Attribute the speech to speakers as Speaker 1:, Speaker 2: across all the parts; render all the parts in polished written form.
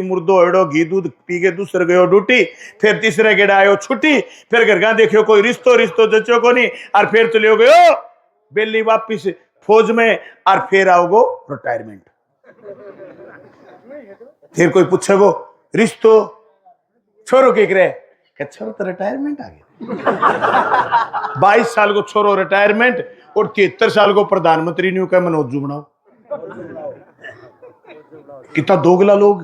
Speaker 1: मुर्दो एड़ो घी दूध पी के दूसरे गयो ड्यूटी, फिर तीसरे गेड़ा आयो छुट्टी, फिर घर का देखियो कोई रिश्तो रिश्तो जचो को नहीं, और फिर चलियो गयो बेली वापिस फौज में, और फिर आओगो रिटायरमेंट। फिर कोई पूछेगो रिश्तो छोरो के करे, छोरो तो रिटायरमेंट आ गया। 22 साल को छोरो रिटायरमेंट और 73 साल को प्रधानमंत्री न्यू का मनोजू बनाओ। कितना दोगला लोग,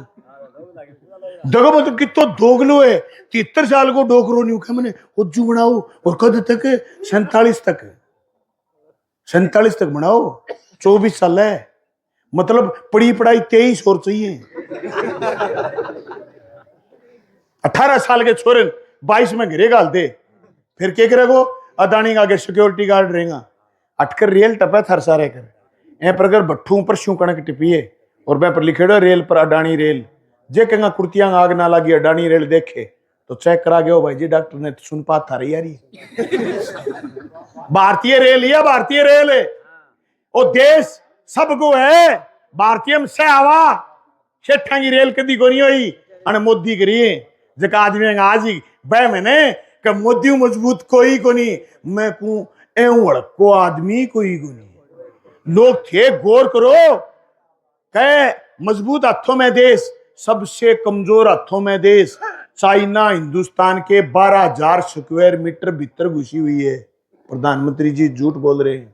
Speaker 1: देखो मतलब कितना दोगलो है। 73 साल को डोकरो न्यू का मैंने उज्जू बनाओ, और कद तक 47 तक, 47 तक बनाओ। 24 साल है, मतलब पढ़ी पढ़ाई 23 और चाहिए। 18 साल के छोरे 22 में घरे गाल दे, फिर क्या करेगो? अदानी आगे सिक्योरिटी गार्ड रहेगा, अटकर रेल टपे थर सारे कर ए पर अगर भट्ठू पर शू कणक टिपिए और मैं पर लिखेड़ो रेल पर अडानी रेल, जे कहना कुर्तियां आग ना लगी अडानी रेल देखे तो चेक करा गयो भाई जी, डॉक्टर ने सुन पात था रही यारी। भारतीय रेल या भारतीय रेल है, ओ देश सबको है। भारतीय से आवा शेठा की रेल कदी को नहीं हुई, अने मोदी करिए जका आदमी आज ही बह मैंने कि मोदी मजबूत कोई को नहीं, मैं कहूं एवं को आदमी कोई को नहीं। लोग थे गौर करो, कहे मजबूत हाथों में देश, सबसे कमजोर हाथों में देश। चाइना हिंदुस्तान के 12,000 स्क्वायर मीटर भीतर घुसी हुई है। प्रधानमंत्री जी झूठ बोल रहे हैं,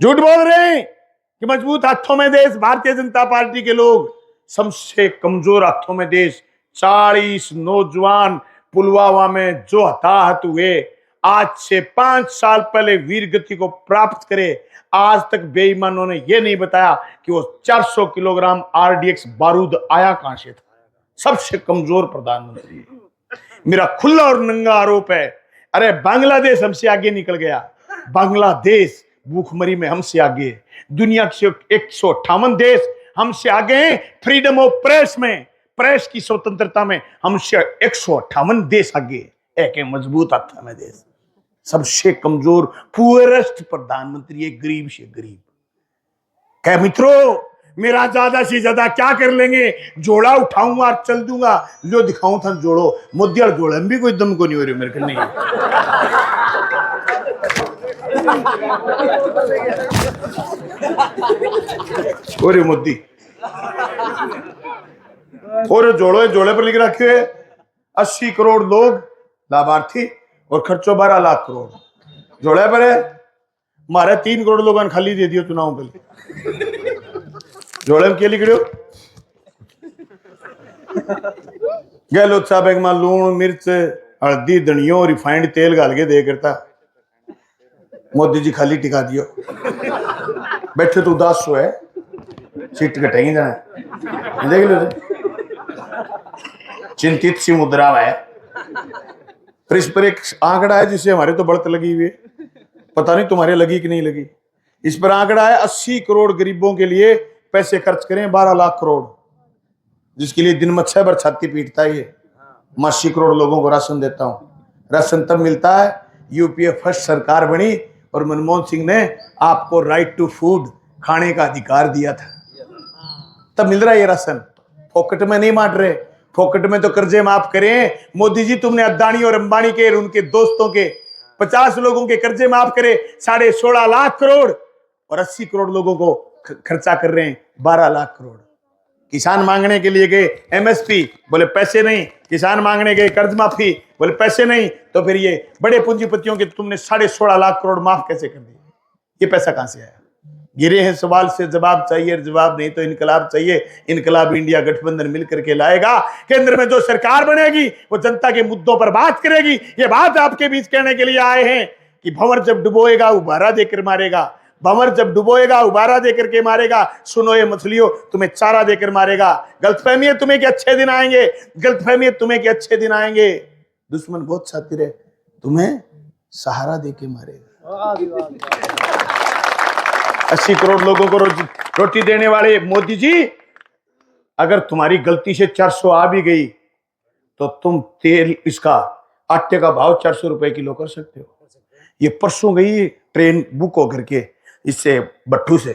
Speaker 1: झूठ बोल रहे हैं कि मजबूत हाथों में देश। भारतीय जनता पार्टी के लोग सबसे कमजोर हाथों में देश। 40 नौजवान पुलवामा में जो हताहत हुए, आज से 5 साल पहले वीर गति को प्राप्त करे, आज तक बेईमानों ने यह नहीं बताया कि वो 400 किलोग्राम आरडीएक्स बारूद आया कहां से था। सबसे कमजोर प्रधानमंत्री। मेरा खुला और नंगा आरोप है, अरे बांग्लादेश हमसे आगे निकल गया। बांग्लादेश भूखमरी में हमसे आगे, दुनिया के 158 देश हमसे आगे हैं। फ्रीडम ऑफ प्रेस में, प्रेस की स्वतंत्रता में हमसे 158 देश आगे। एक मजबूत हाथ में देश, सबसे कमजोर पुअरेस्ट प्रधानमंत्री है, गरीब से गरीब। क्या मित्रों, मेरा ज्यादा से ज्यादा क्या कर लेंगे? जोड़ा उठाऊंगा और चल दूंगा। लो दिखाऊं था जोड़ो, मोदी और जोड़े भी कोई दम को नहीं हो रही मेरे को। नहीं और मोदी और जोड़ो, जोड़े पर लिख रखे हुए 80 करोड़ लोग लाभार्थी और खर्चो 12 लाख करोड़। जोड़े पर है मारे 3 करोड़ लोगों ने खाली दे दियो चुनाव पहले। जोड़े में क्या लिख रहे हो? गहलोत साहब एक मां लूण मिर्च हल्दी धनियो रिफाइंड तेल गाल के दे करता, मोदी जी खाली टिका दियो। बैठे तो उदास सो है, सीट कटेंगे जाना देख लो, चिंतित सी मुद्रा है। पर इस पर एक आंकड़ा है जिससे हमारे तो बढ़त लगी हुई है, पता नहीं तुम्हारे लगी कि नहीं लगी। इस पर आंकड़ा है 80 करोड़ गरीबों के लिए पैसे खर्च करें 12 लाख करोड़, जिसके लिए दिन में 6 बार छाती पीटता है। ये मैं 80 करोड़ लोगों को राशन देता हूं। राशन तब मिलता है यूपीए फर्स्ट सरकार बनी और मनमोहन सिंह ने आपको राइट टू फूड, खाने का अधिकार दिया था, तब मिल रहा है ये राशन। फोकट में नहीं बांट रहे, फोकट में तो कर्जे माफ करें। मोदी जी तुमने अदानी और अंबानी के, उनके दोस्तों के 50 लोगों के कर्जे माफ करे 16.5 लाख करोड़, और 80 करोड़ लोगों को खर्चा कर रहे हैं 12 लाख करोड़। किसान मांगने के लिए गए एमएसपी, बोले पैसे नहीं। किसान मांगने गए कर्ज माफी, बोले पैसे नहीं। तो फिर ये बड़े पूंजीपतियों के तुमने 16.5 लाख करोड़ माफ कैसे कर दिए? ये पैसा कहां से आया? गिरे हैं सवाल से जवाब चाहिए, जवाब नहीं तो इनकलाब चाहिए। इनकलाब इंडिया गठबंधन मिलकर के लाएगा। केंद्र में जो सरकार बनेगी वो जनता के मुद्दों पर बात करेगी। ये बात आपके बीच कहने के लिए आए हैं कि भंवर जब डुबोएगा उबारा देकर मारेगा। भंवर जब डुबोएगा उबारा देकर के मारेगा। सुनो ये मछलियों, तुम्हें चारा देकर मारेगा। गलतफहमी है तुम्हें कि अच्छे दिन आएंगे, गलतफहमी है तुम्हें कि अच्छे दिन आएंगे। दुश्मन बहुत शातिर है, तुम्हें सहारा देके मारेगा। 80 करोड़ लोगों को रोटी देने वाले मोदी जी, अगर तुम्हारी गलती से 400 आ भी गई तो तुम तेल, इसका आटे का भाव 400 रुपए किलो कर सकते हो। ये परसों गई ट्रेन बुक होकर के इससे भट्ठू से,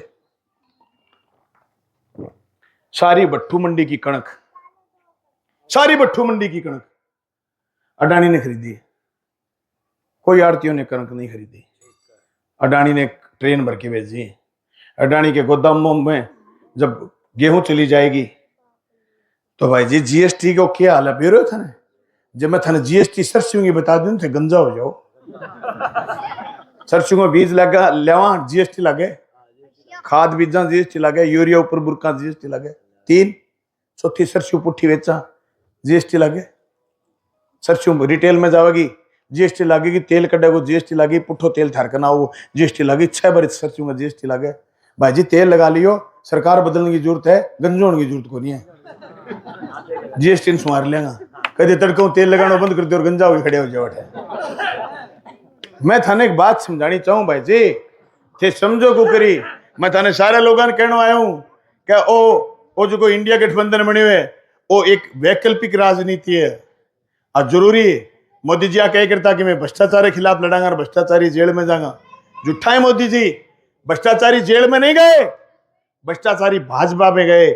Speaker 1: सारी भट्ठू मंडी की कणक सारी भट्ठू मंडी की कणक अडानी ने खरीदी है, कोई आड़तियों ने कणक नहीं खरीदी। अडानी ने ट्रेन भर के भेजी है। अडानी के गोदामों में जब गेहूं चली जाएगी तो भाई जी जीएसटी को क्या हाल है बेरो था ना, जब मैं थाने जीएसटी सरसों की बता दूं तो गंजा हो जाओ। सरसों में बीज लगा लेवा जीएसटी लगे, खाद बीजा जीएसटी लगे, यूरिया ऊपर बुरका जीएसटी लगे, 3 चौथी सरसों पुट्ठी बेचा जीएसटी लगे। सरसों रिटेल में जाएगी जीएसटी लगेगी, तेल कटेगा जीएसटी लगेगी, पुट्ठो तेल थारकना वो जीएसटी लगी, 6 बार सरसों में जीएसटी लगे। भाई जी तेल लगा लियो, सरकार बदलने की जरूरत है, गंजो होने की जरूरत को नहीं है। जीएसटी सुमार लेगा, कभी तड़कों तेल लगाना बंद कर दो और गंजा होके खड़े हो जाओ। मैं थाने एक बात समझानी चाहूं भाई जी, थे समझो को करी। मैं थाने सारे लोगों ने कहना आया हूं क्या ओ जो कोई इंडिया गठबंधन बने हुए वो एक वैकल्पिक राजनीति है और जरूरी है। मोदी जी क्या करता कि मैं भ्रष्टाचार के खिलाफ लड़ांगा और भ्रष्टाचारी जेल में जाऊंगा। झूठा है मोदी जी, भ्रष्टाचारी जेल में नहीं गए, भ्रष्टाचारी भाजपा में गए।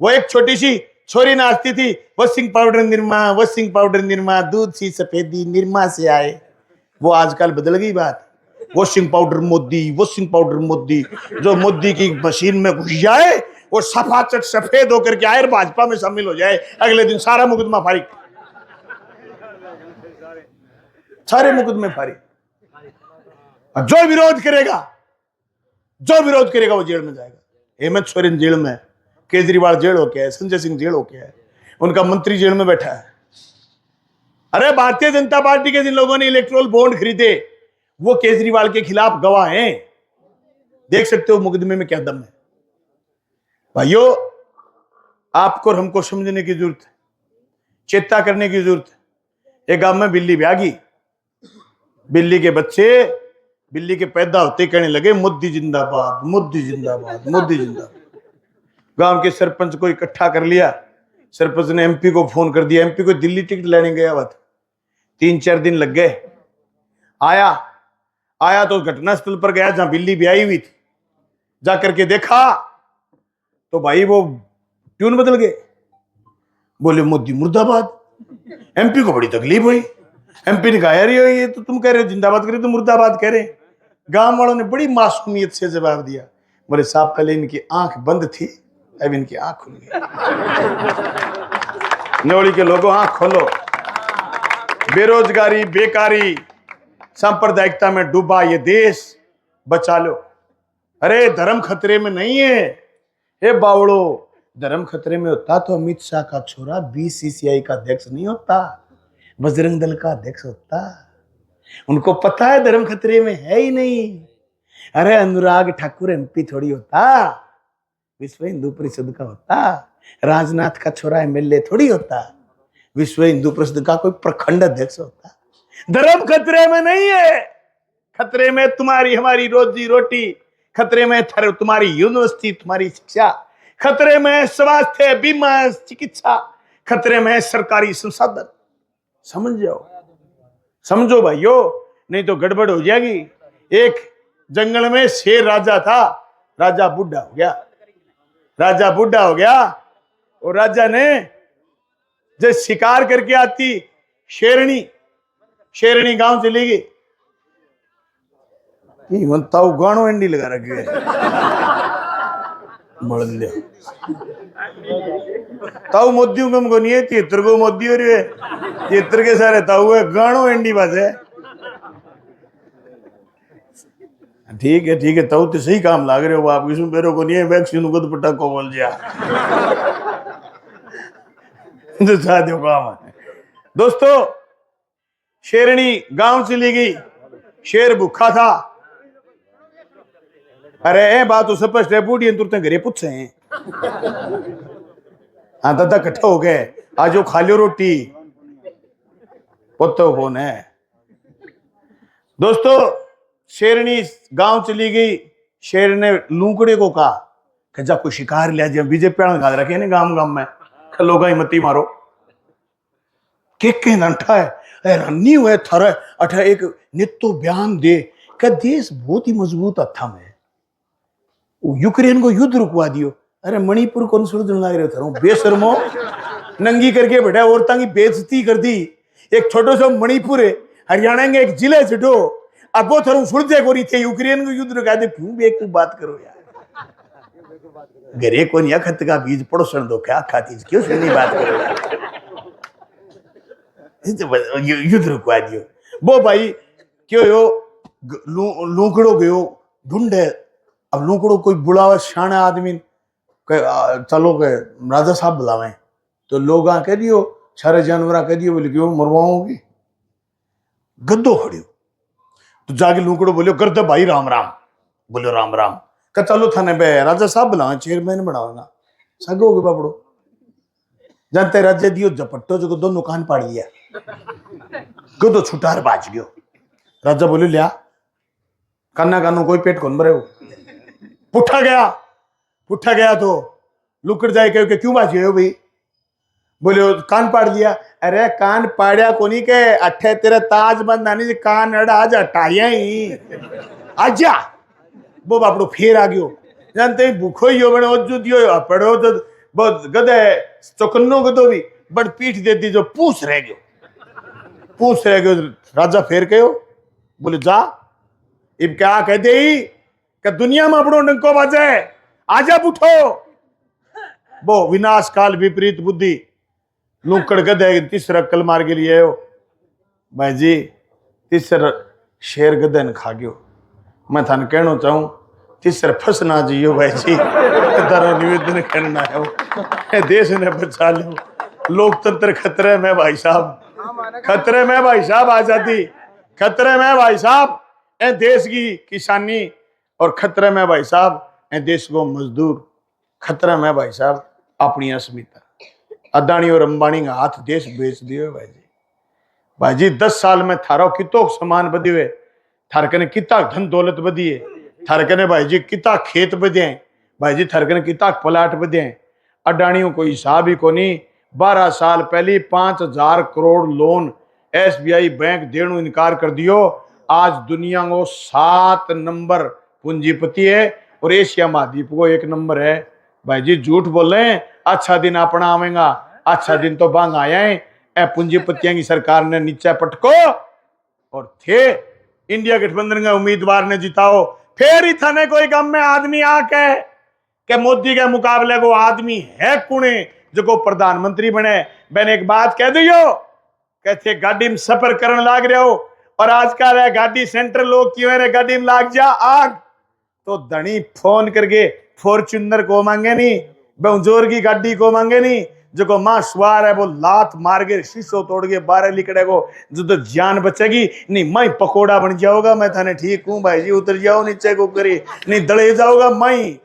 Speaker 1: वो एक छोटी सी छोरी नाचती थी वॉशिंग पाउडर निरमा दूध सी सफेदी निरमा से आए, वो आजकल बदल गई बात। वॉशिंग पाउडर मोदी, जो मोदी की मशीन में घुस जाए वो सफाचट सफेद होकर के आए और भाजपा में शामिल हो जाए, अगले दिन सारा मुकदमा फारिग, सारे मुकदमे फारिग। जो विरोध करेगा वो जेल में जाएगा। हेमंत सोरेन जेल में, केजरीवाल जेल होके है, संजय सिंह जेल होके है, उनका मंत्री जेल में बैठा है। अरे भारतीय जनता पार्टी के जिन लोगों ने इलेक्ट्रोल बॉन्ड खरीदे वो केजरीवाल के खिलाफ गवाह हैं। देख सकते हो मुकदमे में क्या दम है। भाइयों आपको और हमको समझने की जरूरत है, चेता करने की जरूरत है। एक गांव में बिल्ली ब्यागी, बिल्ली के बच्चे बिल्ली के पैदा होते कहने लगे मोदी जिंदाबाद मोदी जिंदाबाद मोदी जिंदाबाद। गांव के सरपंच को इकट्ठा कर लिया, सरपंच ने एमपी को फोन कर दिया, एमपी को दिल्ली टिकट लेने गया हुआ था, 3-4 दिन लग गए। आया तो घटनास्थल पर गया जहां बिल्ली ब्याई हुई थी, जाकर के देखा तो भाई वो ट्यून बदल गए, बोले मोदी मुर्दाबाद। एमपी को बड़ी तकलीफ हुई, एमपी ने कहा यार ये तो तुम कह रहे हो जिंदाबाद करे तो मुर्दाबाद कह रहे। गांव वालों ने बड़ी मासूमियत से जवाब दिया, बोले साहब पहले इनकी आंख बंद थी अब इनकी आंख खुल गई। नौली के लोगों आंख खोलो। बेरोजगारी बेकारी सांप्रदायिकता में डूबा ये देश बचा लो। अरे धर्म खतरे में नहीं है, हे बावड़ो, धर्म खतरे में होता तो अमित शाह का छोरा बीसीसीआई का अध्यक्ष नहीं होता, बजरंग दल का अध्यक्ष होता। उनको पता है धर्म खतरे में है ही नहीं। अरे अनुराग ठाकुर एमपी थोड़ी होता, विश्व हिंदू परिषद का होता। राजनाथ का छोरा एमएलए थोड़ी होता, विश्व हिंदू परिषद का कोई प्रखंड अध्यक्ष होता। धर्म खतरे में नहीं है, खतरे में तुम्हारी हमारी रोजी रोटी, खतरे में तुम्हारी यूनिवर्सिटी तुम्हारी शिक्षा, खतरे में स्वास्थ्य बीमा चिकित्सा, खतरे में सरकारी संसाधन। समझो भाइयों, नहीं तो गड़बड़ हो जाएगी। एक जंगल में शेर राजा था, राजा बूढ़ा हो गया और राजा ने जब शिकार करके आती शेरनी गांव चली गई, ताऊ गानो एंडी लगा रखे ताऊ मोदी को नहीं है, 73 को मोदी हो रही है, 73 के सारे ताऊ है, गानो एंडी बात है। ठीक है ताऊ तो सही काम लाग रहे हो आप, इसमें मेरे को नहीं है, वैक्सीन को दुपट्टा को बोल दिया तो साथियों काम है। दोस्तों शेरनी गांव चली गई, शेर भूखा था। अरे ए बात तो स्पष्ट है, बूढ़ी तुरते घरे पूछे हैं। हाँ दादा इकट्ठा हो गए, आज खा लो रोटी, पुत्तो कौन है। दोस्तों शेरनी गांव चली गई, शेर ने लूकड़े को कहा कि जा कोई शिकार लिया जाए, बीजेपी खा रखे ने गांव में, लोग ही मती मारो के नंठा है। हैरानी हुए थारा अठा एक नित्तो बयान दे कि देश बहुत ही मजबूत हथा में, यूक्रेन को युद्ध रुकवा दियो। अरे मणिपुर कौन सुलझन लग रहे थे बेशर्मो, नंगी करके बैठा, औरतों की बेइज्जती कर दी। एक छोटो सा मणिपुर है, हरियाणा के एक जिले छो, अब वो थरू सुलझे को रही थे यूक्रेन को युद्ध कह दे, क्यों बेवकूफ बात करो यार। घरे को नहीं खत का बीज पड़ोसन दो क्या खाती, क्यों सुनी बात करो यार। युद्ध रुकवा दियो वो भाई, क्यों यो लूकड़ो गयो ढूंढे। अब लूकड़ो कोई बुलावे शाना आदमी, चलो के राजा साहब बुलावे, तो लोग कह दियो सारे जानवर कह दियो, बोले क्यों मरवाओगी, गद्दो खड़ियो। तो जाके लूकड़ो बोलियो कर दे भाई राम राम, बोलो राम राम, का चलो थाने बे राजा साहब बुलावे, चेयरमैन बनावेगा, सगोगे बापड़ो। जानते राजा दियो झपट्टो जो दोनों कान पाड़ दिया, गद्दो छुटार बाज गयो। राजा बोले लिया काना कानू कोई पेट कौन भरे हो, पुठा गया तो लुकड़ जाए कह क्यों बाज गए हो भाई, बोले कान पाड़ दिया। अरे कान पाड़िया कोनी के अठे तेरे ताज बंदानी कान अड़ा आज हटाया ही आजा। वो बापड़ो फिर आ गयो, जानते भूखो ही हो बने ओजू दियो पड़ो तो बहुत गधे चौकन्नो गधो भी बड़ पीठ दे दी जो पूछ रह गयो। राजा फिर कहो, बोले जा इब क्या कह दे कि दुनिया में अपनो डंको बाजे, आजा उठो। वो विनाश काल विपरीत बुद्धि लूकड़ गधे तीसरा कल मार के लिए हो भाई जी, तीसरा शेर गधे ने खा गयो। मैं थाने कहना चाहूं तीसरा फंसना जियो भाई जी, दरो निवेदन करना है वो देश ने बचा लो, लोकतंत्र खतरे में भाई साहब, खतरे में भाई साहब, आजादी खतरे में भाई साहब, ए देश की किसानी, और खतरे में भाई साहब ए देश को मजदूर, खतरे में भाई साहब अपनी अस्मिता। अदानी और अंबानी का हाथ देश बेच दियो भाई जी 10 साल में थारो कितो सामान बदी हुए, थारकने किता धन दौलत बदी है, थारकने भाई जी किता खेत बदे भाई जी, थारकने किता प्लाट बदे। अडानियों को हिसाब ही को नहीं, 12 साल पहले 5,000 करोड़ लोन SBI बैंक देने इनकार कर दियो। आज दुनिया को 7 नंबर पूंजीपति है और एशिया महाद्वीप को 1 नंबर है भाई जी। झूठ बोल रहे हैं, अच्छा दिन अपना आवेगा, अच्छा दिन तो बांग आया है। पूंजीपतियों की सरकार ने नीचे पटको और थे इंडिया गठबंधन के उम्मीदवार ने जिताओ, फिर ही थाने कोई गम में आदमी आके के मोदी के मुकाबले को आदमी है कुणे जो को प्रधानमंत्री बने। मैंने एक बात कह दियो, कहते गाड़ी में सफर करने लाग रहे हो और आजकल है गाड़ी सेंटर लोग क्यों है गाड़ी में लाग जा आग, तो धनी फोन करके फॉर्च्यूनर को मांगे नहीं, बंजोर की गाड़ी को मांगे नहीं, जो को मां सवार है वो लात मार के शीशो तोड़ के बाहर निकले को जो तो जान बचेगी नहीं, मैं पकोड़ा बन जाऊंगा, मैं थाने ठीक हूं भाई जी, उतर जाओ नीचे को करी नहीं दड़े जाऊंगा मैं।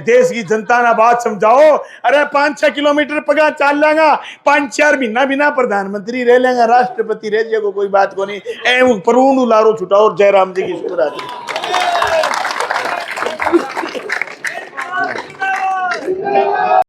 Speaker 1: देश की जनता ना बात समझाओ, अरे 5-6 किलोमीटर पगा चाल लेगा, 5-4 महीना बिना प्रधानमंत्री रह लेगा, राष्ट्रपति रह जाएगा, कोई बात को नहीं। ए परून उलारो छुटाओ, जयराम जी की शुक्र।